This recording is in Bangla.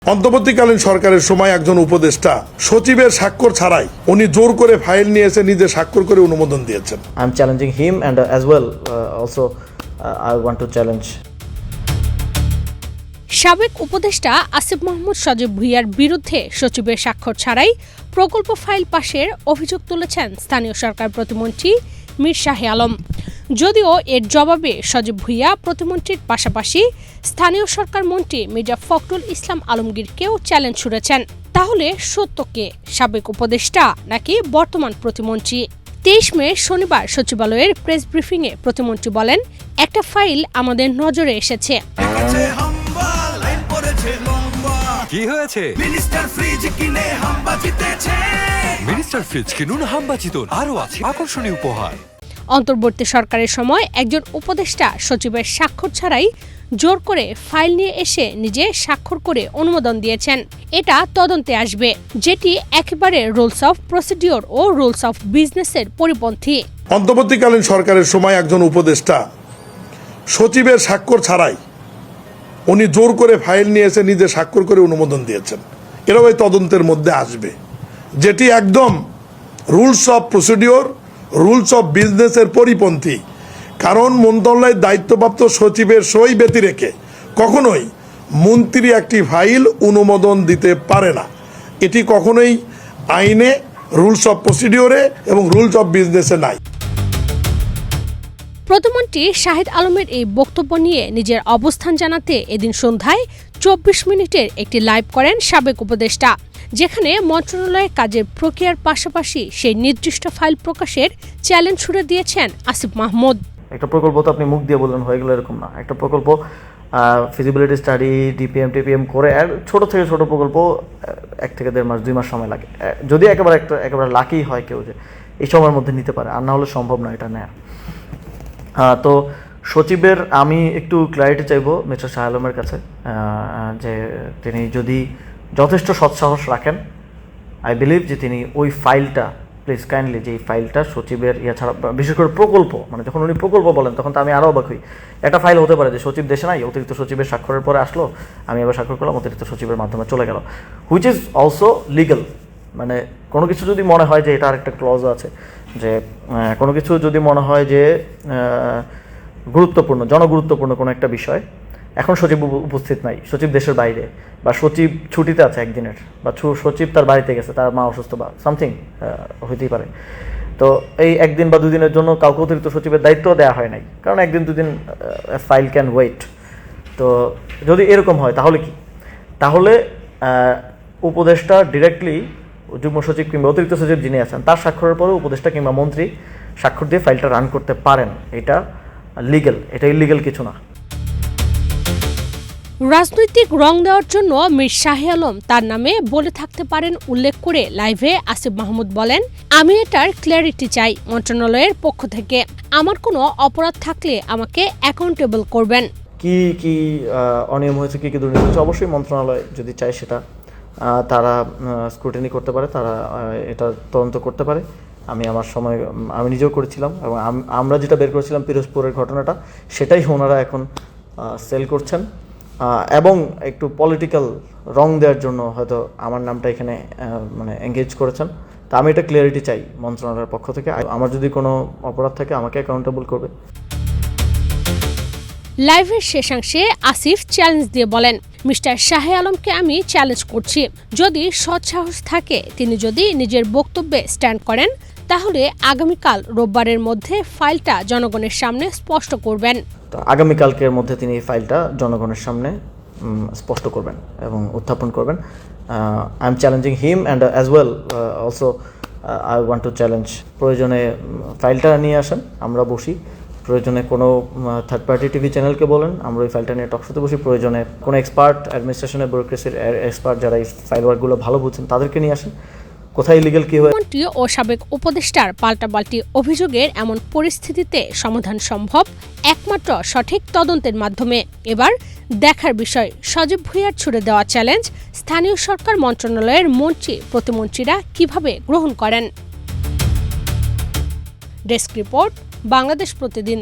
অন্তর্বর্তীকালীন সরকারের সময় একজন উপদেষ্টা সচিবের স্বাক্ষর ছাড়াই উনি জোর করে ফাইল নিয়ে এসে নিজে স্বাক্ষর করে অনুমোদন দিয়েছেন। I am challenging him and as well also I want to challenge সাবেক উপদেষ্টা আসিফ মাহমুদ সজীব ভুঁইয়ার বিরুদ্ধে সচিবের স্বাক্ষর ছাড়াই প্রকল্প ফাইল পাশের অভিযোগ তুলেছেন স্থানীয় সরকার প্রতিমন্ত্রী মীর শাহে আলম। যদিও এর জবাবে সজীব ভুঁইয়া প্রতিমন্ত্রীর পাশাপাশি স্থানীয় সরকার মন্ত্রী মির্জা ফখরুল ইসলাম আলমগীরকেও চ্যালেঞ্জ ছুড়েছেন। তাহলে সত্য কে, সাবেক উপদেষ্টা নাকি বর্তমান প্রতিমন্ত্রী? 23 মে শনিবার সচিবালয়ের প্রেস ব্রিফিংয়ে প্রতিমন্ত্রী বলেন, একটা ফাইল আমাদের নজরে এসেছে। কি হয়েছে? মিনিস্টার ফ্রিজ কিনে হাম্বা জিতেছে। মিনিস্টার ফ্রিজ কিনুন, হাম্বা জিতুন, আরো আছে আকর্ষণীয় উপহার। অন্তর্বর্তী সরকারের সময় একজন উপদেষ্টা সচিবের স্বাক্ষর ছাড়াই জোর করে ফাইল নিয়ে এসে নিজে স্বাক্ষর করে অনুমোদন দিয়েছেন। এটা তদন্তে আসবে, যেটি একেবারে রুলস অফ প্রসিডিওর ও রুলস অফ বিজনেসের পরিপন্থী। অন্তর্বর্তীকালীন সরকারের সময় একজন উপদেষ্টা সচিবের স্বাক্ষর ছাড়াই উনি জোর করে ফাইল নিয়ে এসে নিজে স্বাক্ষর করে অনুমোদন দিয়েছেন। এরাও এই তদন্তের মধ্যে আসবে, যেটি একদম rules of procedure rules of বিজনেসের পরিপন্থী। কারণ মন্ত্রণালয়ের দায়িত্বপ্রাপ্ত সচিবের সই ব্যতি রেখে কখনোই মন্ত্রী একটি ফাইল অনুমোদন দিতে পারে না। এটি কখনোই আইনে, রুলস অফ প্রসিডিওরে এবং রুলস অফ বিজনেসে নাই। প্রতিমন্ত্রী শাহিদ আলমের এই বক্তব্য নিয়ে নিজের অবস্থান জানাতে এদিন সন্ধ্যায় 24 মিনিটের একটি লাইভ করেন সাবেক উপদেষ্টা, যেখানে মন্ত্রণালয়ের কাজের প্রক্রিয়ার পাশাপাশি সেই নির্দিষ্ট ফাইল প্রকাশের চ্যালেঞ্জ ছুড়ে দিয়েছেন আসিফ মাহমুদ। একটা প্রকল্প তো আপনি মুখ দিয়ে বললেন হয়ে গেল, এরকম না। একটা প্রকল্প ফিজিবিলিটি স্টাডি, ডিপিএম টিপিএম করে ছোট থেকে ছোট প্রকল্প 1 থেকে 1.5 মাস 2 মাস সময় লাগে, যদি একেবারে লাকি হয় কেউ যে এই সময়ের মধ্যে নিতে পারে, আর না হলে সম্ভব না এটা নেয়া। তো সচিবের আমি একটু ক্ল্যারিটি চাইবো মিস্টার শাহ আলমের কাছে, যে তিনি যদি যথেষ্ট সৎসাহস রাখেন, আই বিলিভ যে তিনি ওই ফাইলটা প্লিজ কাইন্ডলি, যে এই ফাইলটা সচিবের ছাড়া, বিশেষ করে প্রকল্প, মানে যখন উনি প্রকল্প বলেন তখন তো আমি আরও অবাক হই। একটা ফাইল হতে পারে যে সচিব দেশে নাই, অতিরিক্ত সচিবের স্বাক্ষরের পরে আসলো, আমি আবার স্বাক্ষর করলাম, অতিরিক্ত সচিবের মাধ্যমে চলে গেল, হুইচ ইজ অলসো লিগাল। মানে কোনো কিছু যদি মনে হয় যে এটা আরেকটা ক্লজ আছে, যে কোনো কিছু যদি মনে হয় যে গুরুত্বপূর্ণ, জনগুরুত্বপূর্ণ কোনো একটা বিষয়, এখন সচিব উপস্থিত নাই, সচিব দেশের বাইরে, বা সচিব ছুটিতে আছে একদিনের, বা সচিব তার বাড়িতে গেছে, তার মা অসুস্থ বা সামথিং হইতেই পারে, তো এই 1 দিন বা 2 দিনের জন্য কাউকে অতিরিক্ত সচিবের দায়িত্ব দেওয়া হয় নাই, কারণ 1 দিন 2 দিন ফাইল ক্যান ওয়েট। তো যদি এরকম হয় তাহলে কি? তাহলে উপদেষ্টা ডিরেক্টলি যুগ্ম সচিব কিংবা অতিরিক্ত সচিব যিনি আছেন তার স্বাক্ষরের পরে উপদেষ্টা কিংবা মন্ত্রী স্বাক্ষর দিয়ে ফাইলটা রান করতে পারেন, এটা লিগ্যাল, এটা ইলিগ্যাল কিছু না। রাজনৈতিক রং দেওয়ার জন্য মীর শাহে আলম তার নামে বলে থাকতে পারেন উল্লেখ করে লাইভে আসিফ মাহমুদ বলেন, আমি এটার ক্ল্যারিটি চাই মন্ত্রণালয়ের পক্ষ থেকে। আমার কোনো অপরাধ থাকলে আমাকে অ্যাকাউন্টেবল করবেন। কি কি অনিয়ম হয়েছে, কি কি দুর্নীতি হয়েছে, অবশ্যই মন্ত্রণালয় যদি চায় সেটা তারা স্ক্রুটিনি করতে পারে, তারা এটা তদন্ত করতে পারে। আমি আমার সময় আমি নিজেও করেছিলাম, এবং আমরা যেটা বের করেছিলাম পিরোজপুরের ঘটনাটা, সেটাই ওনারা এখন সেল করছেন, এবং একটু পলিটিক্যাল রং দেওয়ার জন্য হয়তো আমার নামটা এখানে মানে এঙ্গেজ করেছেন। তা আমি এটা ক্লিয়ারিটি চাই মন্ত্রণালয়ের পক্ষ থেকে। আমার যদি কোনো অপরাধ থাকে আমাকে অ্যাকাউন্টেবল করবে। লাইভের শেষাংশে আসিফ চ্যালেঞ্জ দিয়ে বলেন, মিস্টার শাহে আলমকে আমি চ্যালেঞ্জ করছি, যদি সৎসাহস থাকে তিনি যদি নিজের বক্তব্যে স্ট্যান্ড করেন, তাহলে আগামীকাল রোববারের মধ্যে ফাইলটা জনগণের সামনে স্পষ্ট করবেন। তো আগামীকালকের মধ্যে তিনি এই ফাইলটা জনগণের সামনে স্পষ্ট করবেন এবং উত্থাপন করবেন। I am challenging him and as well also I want to challenge. প্রয়োজনে ফাইলটা নিয়ে আসেন, আমরা বসি, প্রয়োজনে কোনো থার্ড পার্টি টিভি চ্যানেলকে বলেন, আমরা ওই ফাইলটা নিয়ে টকশোতে বসি, প্রয়োজনে কোনো এক্সপার্ট, অ্যাডমিনিস্ট্রেশনের ব্যুরোক্রেসির এক্সপার্ট যারা এই ফাইল ওয়ার্কগুলো ভালো বুঝছেন তাদেরকে নিয়ে আসেন। কোথায় ইলিগাল কি হয়? মন্ত্রী ও সাবেক উপদেষ্টার পাল্টাপাল্টি অভিযোগের এমন পরিস্থিতিতে সমাধান সম্ভব একমাত্র সঠিক তদন্তের মাধ্যমে। এবার দেখার বিষয় সজীব ভুঁইয়ার ছুড়ে দেওয়া চ্যালেঞ্জ স্থানীয় সরকার মন্ত্রণালয়ের মন্ত্রী প্রতিমন্ত্রীরা কিভাবে গ্রহণ করেন। ডেস্ক রিপোর্ট, বাংলাদেশ প্রতিদিন।